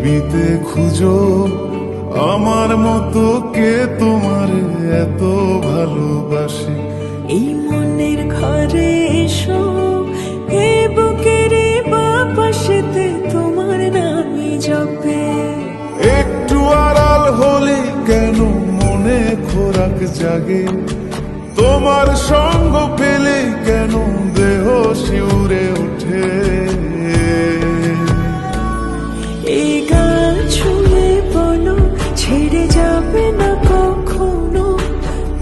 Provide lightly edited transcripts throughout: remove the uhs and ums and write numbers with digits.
পৃথিবীতে খুঁজো আমার মতো কে তোমার এত ভালোবাসে। এই মনের ঘরে এসো, এ বুকের বাপাশেতে তোমার নামই জপে। একটু আড়াল হলে কেন মনে খোরাক জাগে, তোমার সঙ্গ পেলে কেন দেহ শিউরে ওঠে। এই গান ছুঁয়ে বলো ছেড়ে যাবে না কখনো,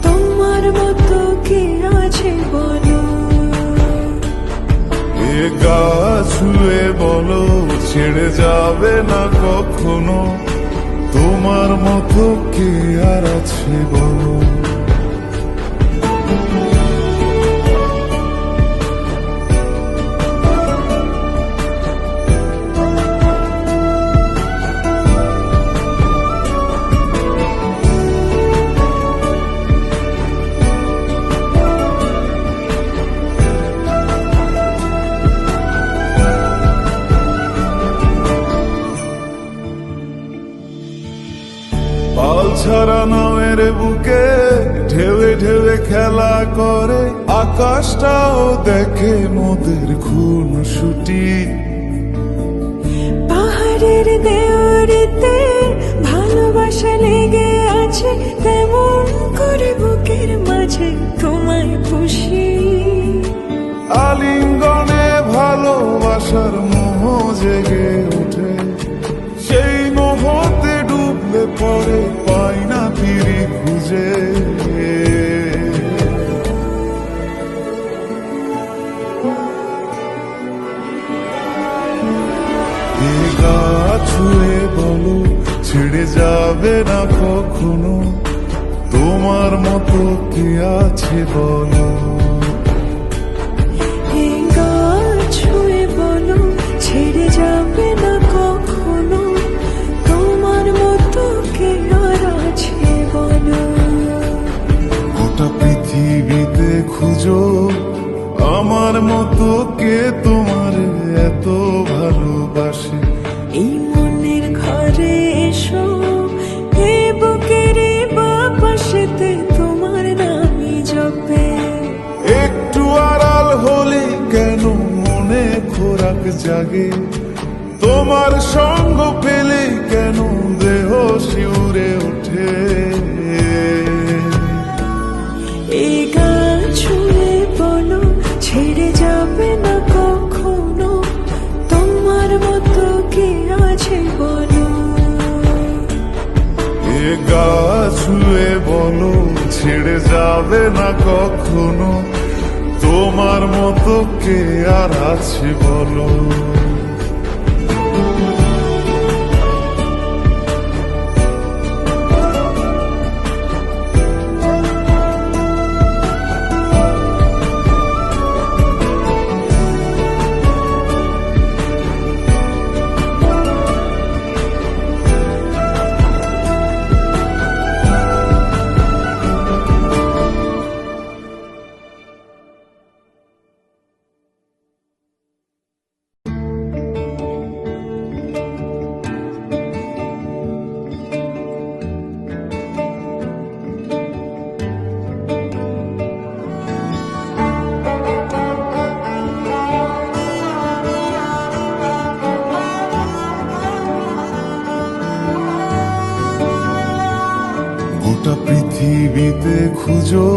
তোমার মতো কে আছে বলো। এ গা ছুঁয়ে বলো ছেড়ে যাবে না কখনো, তোমার মতো কে আর আছে বলো। পাল ছাড়া নামের বুকে ঢেউে ঢেউে খেলা করে, আকাশটাও দেখে মোদের খুন ছুটি। পাহাড়ের দেওয়ারিতে ভালোবাসা লেগে আছে, তেমন করে বুকের মাঝে তোমায় খুশি। আলিঙ্গনে ভালোবাসার মোহ জেগে ওঠে, সেই মোহতে ডুবলে পরে পাই না ফিরি খুঁজে। এ গা ছুঁয়ে বলো ছেড়ে যাবে না কখনো, তোমার মতো কে আছে বলো। এই গান ছুঁয়ে বলো ছেড়ে যাবে না কখনো, তোমার মতো কে আর আছে বলো। গোটা পৃথিবীতে খুঁজো আমার মতো কে তোমার এত ভালোবাসে। এই মনের ঘরে এসো, এ বুকের বাপাশেতে তোমার নামই জপে। একটু আড়াল হলে কেন মনে খোরাক জাগে, তোমার সঙ্গ পেলে কেন দেহ শিউরে ওঠে। এই গান ছুঁয়ে বলো ছেড়ে যাবে না কখনো, তোমার মতো কে আছে বলো। এ গা ছুঁয়ে বলো ছেড়ে যাবে না কখনো, তোমার মতো কে আর আছে বলো। গোটা পৃথিবীতে খুঁজো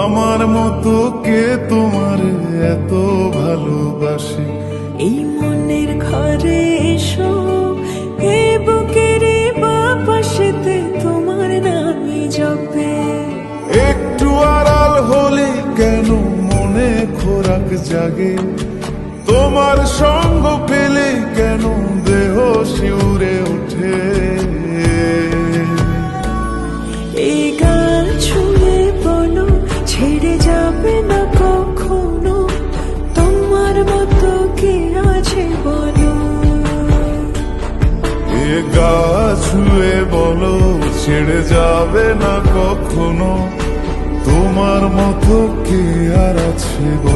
আমার মতো কে তোমার এত ভালোবাসে। এই মনের ঘরে এসো, এ বুকের বাপাশেতে তোমার নামই জপে। একটু আড়াল হলে কেন মনে খোরাক জাগে, তোমার সঙ্গ পেলে কেন দেহ শিউরে ওঠে। এই গান ছুঁয়ে বলো ছেড়ে যাবে না কখনো, তোমার মতো কে আছে বলো। এ গা ছুঁয়ে বলো ছেড়ে যাবে না কখনো, তোমার মতো কে আর আছে বলো।